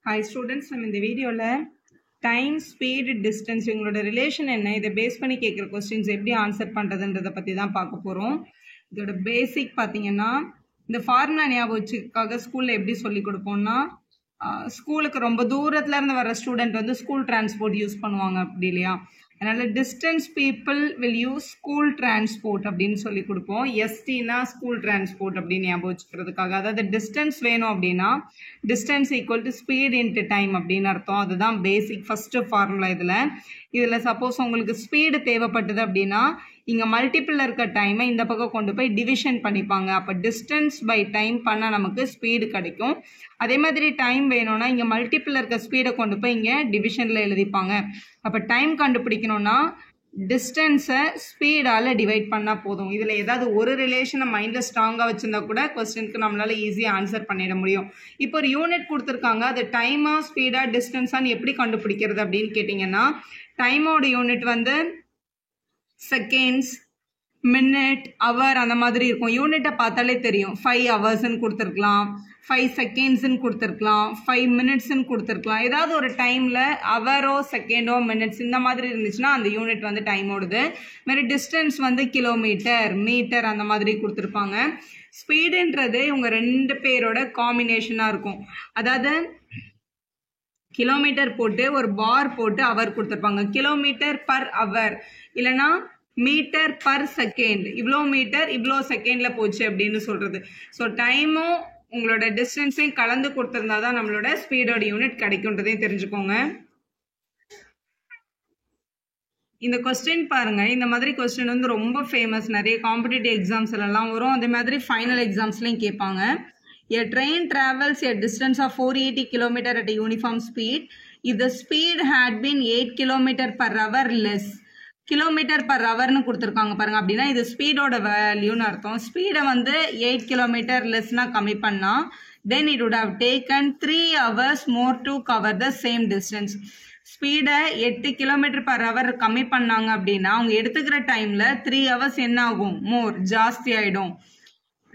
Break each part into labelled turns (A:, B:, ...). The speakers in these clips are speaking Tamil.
A: Hi students, நம்ம இந்த வீடியோல டைம் ஸ்பீட் டிஸ்டன்ஸ் இவங்களோட ரிலேஷன் என்ன, இதை பேஸ் பண்ணி கேட்குற கொஸ்டின்ஸ் எப்படி ஆன்சர் பண்ணுறதுன்றதை பற்றி தான் பார்க்க போகிறோம். இதோட பேசிக் பார்த்தீங்கன்னா இந்த ஃபார்முலா ஞாபகம் வச்சுக்காக ஸ்கூலில் எப்படி சொல்லி கொடுப்போம்னா, ஸ்கூலுக்கு ரொம்ப தூரத்துல இருந்து வர ஸ்டூடெண்ட் வந்து ஸ்கூல் டிரான்ஸ்போர்ட் யூஸ் பண்ணுவாங்க அப்படி இல்லையா. அதனால distance people will use school transport அப்படின்னு சொல்லி கொடுப்போம். எஸ்டினா ஸ்கூல் டிரான்ஸ்போர்ட் அப்படின்னு ஞாபகம் வச்சுக்கிறதுக்காக. அதாவது டிஸ்டன்ஸ் வேணும் அப்படின்னா distance equal to speed into time அப்படின்னு அர்த்தம். அதுதான் பேசிக் ஃபர்ஸ்ட் ஃபார்முலா. இதில் சப்போஸ் உங்களுக்கு ஸ்பீடு தேவைப்பட்டது அப்படின்னா இங்கே மல்டிபிள் இருக்க டைமை இந்த பக்கம் கொண்டு போய் டிவிஷன் பண்ணிப்பாங்க. அப்போ டிஸ்டன்ஸ் பை டைம் பண்ணால் நமக்கு ஸ்பீடு கிடைக்கும். அதே மாதிரி டைம் வேணும்னா இங்கே மல்டிபிள் இருக்க ஸ்பீடை கொண்டு போய் இங்கே டிவிஷனில் எழுதிப்பாங்க. அப்போ டைம் கண்டுபிடிக்கணும்னா டிஸ்டன்ஸை ஸ்பீடால் டிவைட் பண்ணால் போதும். இதில் ஏதாவது ஒரு ரிலேஷனை மைண்டில் ஸ்ட்ராங்காக வச்சுருந்தா கூட கொஸ்டினுக்கு நம்மளால் ஈஸியாக ஆன்சர் பண்ணிட முடியும். இப்போ ஒரு யூனிட் கொடுத்துருக்காங்க, அது டைமா ஸ்பீடா டிஸ்டன்ஸான்னு எப்படி கண்டுபிடிக்கிறது அப்படின்னு கேட்டிங்கன்னா, டைமோட யூனிட் வந்து செகண்ட்ஸ், மினிட், அவர் அந்த மாதிரி இருக்கும். யூனிட்டை பார்த்தாலே தெரியும். 5 ஹவர்ஸ்ன்னு கொடுத்துருக்கலாம், 5 செகண்ட்ஸ்ன்னு கொடுத்துருக்கலாம், 5 மினிட்ஸ்ன்னு கொடுத்துருக்கலாம். ஏதாவது ஒரு டைமில் அவரோ செகண்டோ மினிட்ஸ் இந்த மாதிரி இருந்துச்சுன்னா அந்த யூனிட் வந்து டைமோடது. மாதிரி டிஸ்டன்ஸ் வந்து கிலோமீட்டர், மீட்டர் அந்த மாதிரி கொடுத்துருப்பாங்க. ஸ்பீடுன்றது இவங்க ரெண்டு பேரோட காம்பினேஷனாக இருக்கும். அதாவது கிலோமீட்டர் போட்டு ஒரு பார் போட்டு அவர் கொடுத்துருப்பாங்க. கிலோமீட்டர் பர் அவர் இல்லைனா மீட்டர் பர் செகண்ட், இவ்வளோ மீட்டர் இவ்வளோ செகண்டில் போச்சு அப்படின்னு சொல்கிறது. ஸோ டைமும் உங்களோட டிஸ்டன்ஸையும் கலந்து கொடுத்துருந்தா தான் நம்மளோட ஸ்பீடோட யூனிட் கிடைக்கும்ன்றதையும் தெரிஞ்சுக்கோங்க. இந்த கொஸ்டின் பாருங்க, இந்த மாதிரி கொஸ்டின் வந்து ரொம்ப ஃபேமஸ். நிறைய காம்படிட்டிவ் எக்ஸாம்ஸ்லாம் வரும். அதே மாதிரி ஃபைனல் எக்ஸாம்ஸ்லையும் கேட்பாங்க. A train travels a distance of 480 km at a uniform speed. If the speed had been 8 km per hour less, kilometre per ஹவர்னு கொடுத்துருக்காங்க பாருங்க. அப்படின்னா இது ஸ்பீடோட வேல்யூன்னு அர்த்தம். ஸ்பீடை வந்து 8 கிலோமீட்டர் லெஸ்னா கம்மி பண்ணா then it would have taken 3 hours more to cover the same distance. ஸ்பீடை 8 கிலோமீட்டர் பர் ஹவர் கம்மி பண்ணாங்க அப்படின்னா அவங்க எடுத்துக்கிற டைம்ல 3 hours என்ன ஆகும், மோர் ஜாஸ்தி ஆயிடும்.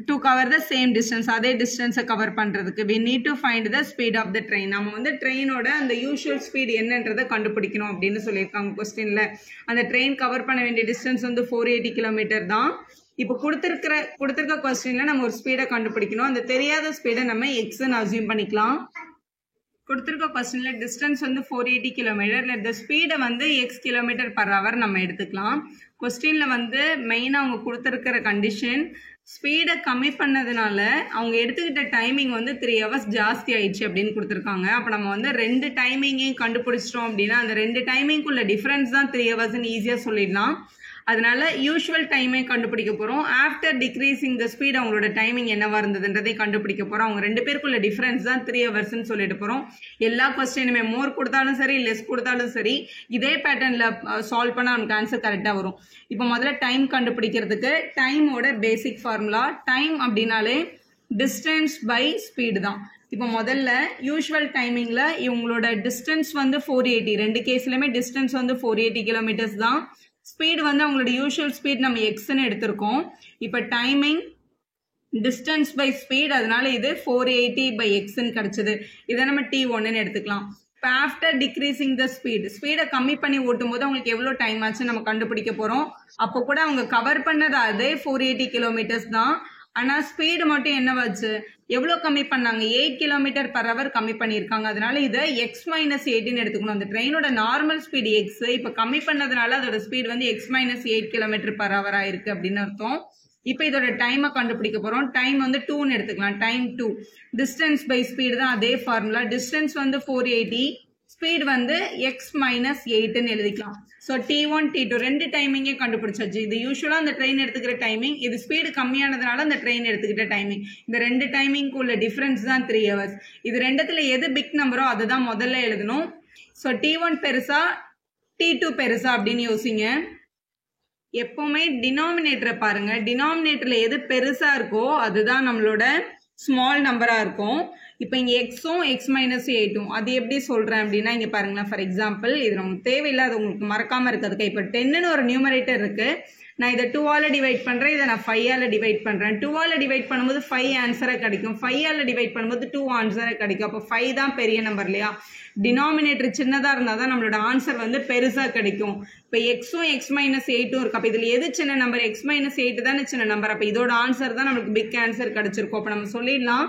A: to cover the same distance, அதே டிஸ்டன்ஸை கவர் பண்ணுறதுக்கு we need to find the speed of the train. நம்ம வந்து ட்ரெயினோட அந்த யூஷுவல் ஸ்பீட் என்னன்றதை கண்டுபிடிக்கணும் அப்படின்னு சொல்லியிருக்காங்க கொஸ்டினில். அந்த ட்ரெயின் கவர் பண்ண வேண்டிய டிஸ்டன்ஸ் வந்து 480 கிலோமீட்டர் தான். இப்போ கொடுத்துருக்க கொஸ்டினில் நம்ம ஒரு ஸ்பீடை கண்டுபிடிக்கணும். அந்த தெரியாத ஸ்பீடை நம்ம எக்ஸ்ன்னு அசியூம் பண்ணிக்கலாம். கொடுத்துருக்க கொஸ்டினில் டிஸ்டன்ஸ் வந்து 480 கிலோமீட்டர், இந்த ஸ்பீடை வந்து எக்ஸ் கிலோமீட்டர் பர் ஹவர் நம்ம எடுத்துக்கலாம். கொஸ்டினில் வந்து மெயினாக அவங்க கொடுத்துருக்கிற கண்டிஷன் ஸ்பீடை கம்மி பண்ணதுனால அவங்க எடுத்துக்கிட்ட டைமிங் வந்து 3 hours ஜாஸ்தி ஆயிடுச்சு அப்படின்னு கொடுத்துருக்காங்க. அப்போ நம்ம வந்து ரெண்டு டைமிங்கையும் கண்டுபிடிச்சிட்டோம் அப்படின்னா அந்த ரெண்டு டைமிங்குள்ள டிஃப்ரென்ஸ் தான் 3 ஹவர்ஸ்ன்னு ஈஸியாக சொல்லிடலாம். அதனால யூஷுவல் டைமே கண்டுபிடிக்க போகிறோம். ஆஃப்டர் டிக்ரீசிங் த ஸ்பீட் அவங்களோட டைமிங் என்னவா இருந்ததுன்றதை கண்டுபிடிக்க போகிறோம். அவங்க ரெண்டு பேருக்குள்ள டிஃப்ரென்ஸ் தான் 3 ஹவர்ஸ்ன்னு சொல்லிட்டு போகிறோம். எல்லா கொஸ்டினுமே மோர் கொடுத்தாலும் சரி லெஸ் கொடுத்தாலும் சரி இதே பேட்டர்னில் சால்வ் பண்ணால் நமக்கு ஆன்சர் கரெக்டாக வரும். இப்போ முதல்ல டைம் கண்டுபிடிக்கிறதுக்கு டைமோட பேசிக் ஃபார்முலா. டைம் அப்படின்னாலே டிஸ்டன்ஸ் பை ஸ்பீடு தான். இப்போ முதல்ல யூஷுவல் டைமிங்கில் இவங்களோட டிஸ்டன்ஸ் வந்து 480, ரெண்டு கேஸ்லையுமே டிஸ்டன்ஸ் வந்து 480 கிலோமீட்டர்ஸ் தான். ஸ்பீடு வந்து அவங்களோட யூஷுவல் ஸ்பீட் நம்ம எக்ஸ்ன்னு எடுத்திருக்கோம். இப்போ டைமிங் டிஸ்டன்ஸ் பை ஸ்பீட், அதனால இது 480 பை எக்ஸ்ன்னு கிடைச்சது. இதை நம்ம T1ன்னு எடுத்துக்கலாம். இப்போ ஆஃப்டர் டிக்ரீசிங் த ஸ்பீடை கம்மி பண்ணி ஓட்டும் போது அவங்களுக்கு எவ்வளோ டைம் ஆச்சு நம்ம கண்டுபிடிக்க போகிறோம். அப்போ கூட அவங்க கவர் பண்ணது அதே 480 கிலோமீட்டர்ஸ் தான். ஆனால் ஸ்பீடு மட்டும் என்னவாச்சு, எவ்வளோ கம்மி பண்ணாங்க, 8 கிலோமீட்டர் பர் ஹவர் கம்மி பண்ணியிருக்காங்க. அதனால இதை எக்ஸ் மைனஸ் 8ன்னு எடுத்துக்கணும். அந்த ட்ரெயினோட நார்மல் ஸ்பீடு எக்ஸ், இப்போ கம்மி பண்ணதுனால அதோட ஸ்பீடு வந்து X minus 8 kilometre per hour ஆயிருக்கு அப்படின்னு அர்த்தம். இப்போ இதோட டைமை கண்டுபிடிக்க போகிறோம். டைம் வந்து 2ன்னு எடுத்துக்கலாம். டைம் 2, டிஸ்டன்ஸ் பை ஸ்பீடு தான் அதே ஃபார்முலா. டிஸ்டன்ஸ் வந்து 480, ஸ்பீட் வந்து எக்ஸ் மைனஸ் 8ன்னு எழுதிக்கலாம். ஸோ T1 T2 ரெண்டு டைமிங்கே கண்டுபிடிச்சாச்சு. இது யூஸ்வலாக அந்த ட்ரெயின் எடுத்துக்கிற டைமிங், இது ஸ்பீடு கம்மியானதுனால அந்த ட்ரெயின் எடுத்துக்கிட்ட டைமிங். இந்த ரெண்டு டைமிங்க்கு உள்ள டிஃப்ரென்ஸ் தான் 3 ஹவர்ஸ். இது ரெண்டுத்தில் எது பிக் நம்பரோ அதை தான் முதல்ல எழுதணும். ஸோ T1 பெருசா T2 பெருசா அப்படின்னு யோசிங்க. எப்போவுமே டினாமினேட்டரை பாருங்க. டினாமினேட்டரில் எது பெருசாக இருக்கோ அதுதான் நம்மளோட ஸ்மால் நம்பராக இருக்கும். இப்போ இங்கே எக்ஸும் எக்ஸ் மைனஸ் 8ம் அது எப்படி சொல்கிறேன் அப்படின்னா இங்கே பாருங்களேன். ஃபார் எக்ஸாம்பிள் இது நமக்கு தேவையில்லாத உங்களுக்கு மறக்காமல் இருக்கிறதுக்கு இப்போ 10ன்னு ஒரு நியூமரேட்டர் இருக்குது, நான் இதை 2ஆல் டிவைட் பண்ணுறேன், இதை நான் 5ஆல் டிவைட் பண்ணுறேன். 2ஆல் டிவைட் பண்ணும்போது 5 ஆன்சராக கிடைக்கும், 5ஆல் டிவைட் பண்ணும்போது 2 ஆன்சராக கிடைக்கும். அப்போ 5 தான் பெரிய நம்பர் இல்லையா? டினாமினேட்டர் சின்னதாக இருந்தால் தான் நம்மளோட ஆன்சர் வந்து பெருசாக கிடைக்கும். இப்போ எக்ஸும் எக்ஸ் மைனஸ் 8ம் இருக்குது. அப்போ இதில் எது சின்ன நம்பர்? எக்ஸ் மைனஸ் 8 தானே சின்ன நம்பர். அப்போ இதோட ஆன்சர் தான் நம்மளுக்கு பிக் ஆன்சர் கிடைச்சிருக்கும். அப்போ நம்ம சொல்லிடலாம்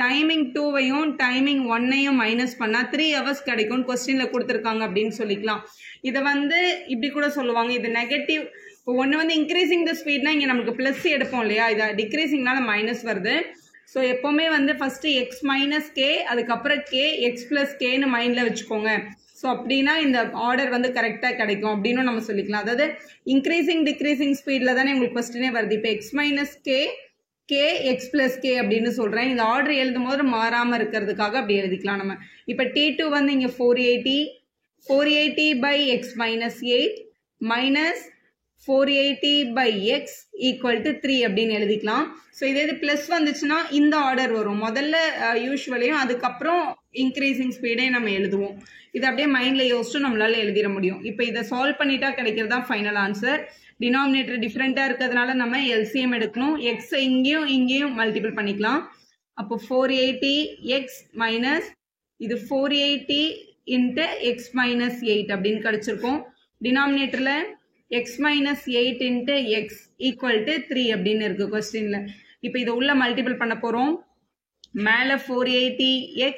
A: டைமிங் 2வையும் டைமிங் 1ஐயும் மைனஸ் பண்ணால் 3 hours கிடைக்கும்னு கொஸ்டினில் கொடுத்துருக்காங்க அப்படின்னு சொல்லிக்கலாம். இதை வந்து இப்படி கூட சொல்லுவாங்க, இது நெகட்டிவ். இப்போ ஒன்று வந்து இன்க்ரீசிங் த ஸ்பீட்னா இங்கே நமக்கு ப்ளஸ் எடுப்போம் இல்லையா, இதை டிக்ரீசிங்னால மைனஸ் வருது. ஸோ எப்போவுமே வந்து ஃபஸ்ட்டு எக்ஸ் மைனஸ் கே, அதுக்கப்புறம் கே எக்ஸ் ப்ளஸ் கேன்னு மைண்டில் வச்சுக்கோங்க. ஸோ அப்படின்னா இந்த ஆர்டர் வந்து கரெக்டாக கிடைக்கும் அப்படின்னு நம்ம சொல்லிக்கலாம். அதாவது இன்க்ரீசிங் டிக்ரீசிங் ஸ்பீடில் தானே உங்களுக்கு கொஸ்டினே வருது. இப்போ X minus K K X plus K அப்படின்னு சொல்கிறேன். இந்த ஆர்டர் எழுதும் போது மாறாமல் இருக்கிறதுக்காக அப்படி எழுதிக்கலாம் நம்ம. இப்போ T2 வந்து இங்கே 480 by x minus 8 minus 480 by x equal to 3 அப்படின்னு எழுதிக்கலாம். ஸோ இதே இது ப்ளஸ் வந்துச்சுன்னா இந்த ஆர்டர் வரும். முதல்ல யூஸ்வலையும் அதுக்கப்புறம் இன்க்ரீசிங் ஸ்பீடே நம்ம எழுதுவோம். இது அப்படியே மைண்டில் யோசிச்சும் நம்மளால எழுதிட முடியும். இப்போ இதை சால்வ் பண்ணிட்டா கிடைக்கிறது தான் ஃபைனல் ஆன்சர். டினாமினேட்டர் டிஃப்ரெண்ட்டாக இருக்கிறதுனால நம்ம எல்சிஎம் எடுக்கணும். எக்ஸ் இங்கேயும் மல்டிபிள் பண்ணிக்கலாம். அப்போ 480x மைனஸ் இது 480 இன்ட்டு எக்ஸ் மைனஸ் 8 அப்படின்னு கிடச்சிருக்கும். டினாமினேட்டரில் X minus 8 into X equal to 3 அப்படின்னு இருக்குது கொஸ்டினில். இப்போ இதை உள்ள மல்டிபிள் பண்ண போகிறோம். மேலே 480x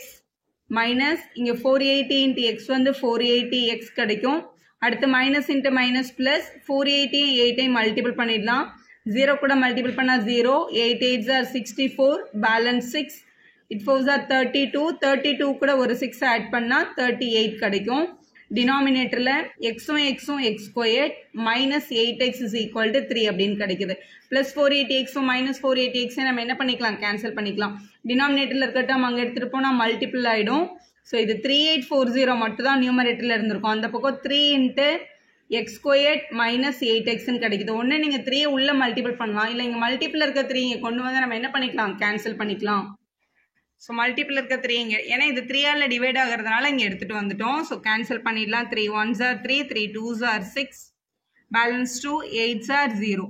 A: மைனஸ் இங்கே 480 இன்ட்டு எக்ஸ் வந்து 480x கிடைக்கும். அடுத்து மைனஸ் இன்ட்டு மைனஸ் ப்ளஸ் 480 8ஐ மல்டிபிள் பண்ணிடலாம். 0 கூட மல்டிபிள் பண்ணால் 0, 8 8s are 64, balance 6, it 4s are 32, 32 கூட ஒரு 6 ஆட் பண்ணால் 38 கிடைக்கும். டினாமினேட்டரில் எக்ஸும் X square minus 8x is equal to 3 அப்படின்னு கிடைக்குது. ப்ளஸ் 480xும் மைனஸ் 480xை நம்ம என்ன பண்ணிக்கலாம்? கேன்சல் பண்ணிக்கலாம். டினாமினேட்டரில் இருக்கட்டும் அங்கே எடுத்துகிட்டு போனால் மல்டிபிள் ஆகிடும். ஸோ இது 3840 மட்டும் தான் நியூமரேட்டரில் இருந்திருக்கும். அந்த பக்கம் 3 இன்ட்டு எக்ஸ் ஸ்கொயர் மைனஸ் 8xன்னு கிடைக்குது. ஒன்று நீங்கள் 3 உள்ள மல்டிபிள் பண்ணலாம், இல்லை இங்கே மல்டிபிள் இருக்க 3 இங்கே கொண்டு வந்து நம்ம என்ன பண்ணிக்கலாம்? கேன்சல் பண்ணிக்கலாம். ஸோ மல்டிபிள் இருக்க 3 இங்கே, ஏன்னா இது 3ஆல் டிவைட் ஆகிறதுனால இங்கே எடுத்துகிட்டு வந்துட்டோம். ஸோ கேன்சல் பண்ணிடலாம். 3 1s are 3, 3 2s are 6, balance 2, 8s are 0.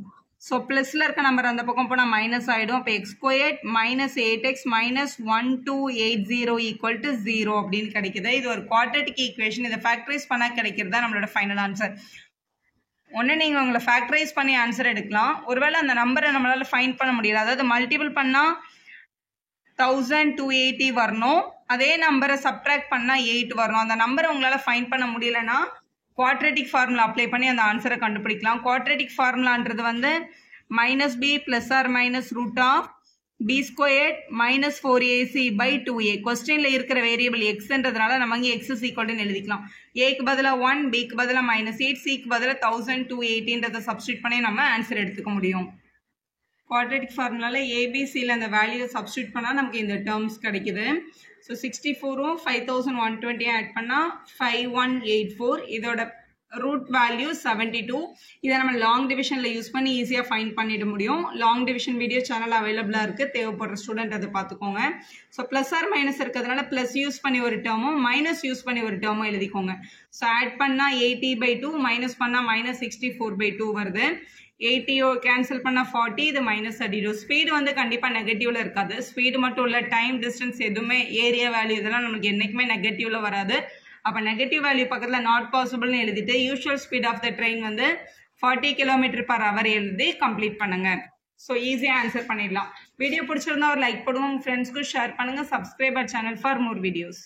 A: So ப்ளஸில் இருக்க நம்பர் அந்த பக்கம் போனால் மைனஸ் ஆகிடும். இப்போ X square minus 8x minus 1280 equal to 0 அப்படின்னு கிடைக்குது. இது ஒரு குவாட்ரேட்டிக் ஈக்குவேஷன். இதை ஃபேக்டரைஸ் பண்ணால் கிடைக்கிறது தான் நம்மளோட ஃபைனல் ஆன்சர். ஒன்று நீங்கள் உங்களை ஃபேக்டரைஸ் பண்ணி ஆன்சர் எடுக்கலாம். ஒருவேளை அந்த நம்பரை நம்மளால் ஃபைண்ட் பண்ண முடியல, அதாவது மல்டிபிள் பண்ணால் 1280 வரணும், அதே நம்பரை சப்ட்ராக்ட் பண்ணால் 8 வரணும். அந்த நம்பரை உங்களால் ஃபைண்ட் பண்ண முடியலன்னா குவாட்ரேட்டிக் ஃபார்முலா அப்ளை பண்ணி அந்த ஆன்சரை கண்டுபிடிக்கலாம். குவாட்ரேட்டிக் ஃபார்முலான்றது வந்து minus B plus or minus root of B square minus 4ac by 2a. கொஸ்டினில் இருக்கிற வேரியபிள் எக்ஸ்ன்றதுனால நம்ம இங்கே எக்ஸ் இஸ் ஈக்குவல்னு எழுதிக்கலாம். ஏக்கு பதிலாக 1, பிக்கு பதிலாக மைனஸ் 8, சிக்கு பதிலாக 1280ன்றதை சப்ஸ்டியூட் பண்ணி நம்ம ஆன்சர் எடுத்துக்க முடியும். குவாட்ரேட்டிக் ஃபார்முலாவில் ஏபிசியில் அந்த வேல்யூவை சப்ஸ்டியூட் பண்ணால் நமக்கு இந்த டேர்ம்ஸ் கிடைக்குது. ஸோ 64ம் 5120 ஆட் பண்ணால் 5184. இதோட ரூட் வேல்யூ 72. இதை நம்ம லாங் டிவிஷனில் யூஸ் பண்ணி ஈஸியாக ஃபைண்ட் பண்ணிட முடியும். லாங் டிவிஷன் வீடியோ சேனல் அவைலபிளாக இருக்குது, தேவைப்படுற ஸ்டூடெண்ட் அதை பார்த்துக்கோங்க. ஸோ ப்ளஸ் ஆர் மைனஸ் இருக்கிறதுனால ப்ளஸ் யூஸ் பண்ணி ஒரு டேர்மும் மைனஸ் யூஸ் பண்ணி ஒரு டேர்மும் எழுதிக்கோங்க. ஸோ ஆட் பண்ணால் 80/2 மைனஸ் பண்ணால் மைனஸ் 64/2 வருது. 80 கேன்சல் பண்ணால் 40, இது மைனஸ் 32. ஸ்பீடு வந்து கண்டிப்பாக நெகட்டிவில் இருக்காது. ஸ்பீடு மட்டும் இல்லை, டைம் டிஸ்டன்ஸ் எதுவுமே ஏரியா வேல்யூ இதெல்லாம் நமக்கு என்றைக்குமே நெகட்டிவில் வராது. அப்போ நெகட்டிவ் வேல்யூ பக்கத்தில் நாட் பாசிபிள்னு எழுதிட்டு usual speed of the train வந்து 40 km/h எழுதி கம்ப்ளீட் பண்ணுங்க. ஸோ ஈஸியாக ஆன்சர் பண்ணிடலாம். வீடியோ பிடிச்சிருந்தா ஒரு லைக் போடுவோம், உங்கள் ஃப்ரெண்ட்ஸ்க்கு ஷேர் பண்ணுங்கள். Subscribe our channel for more videos.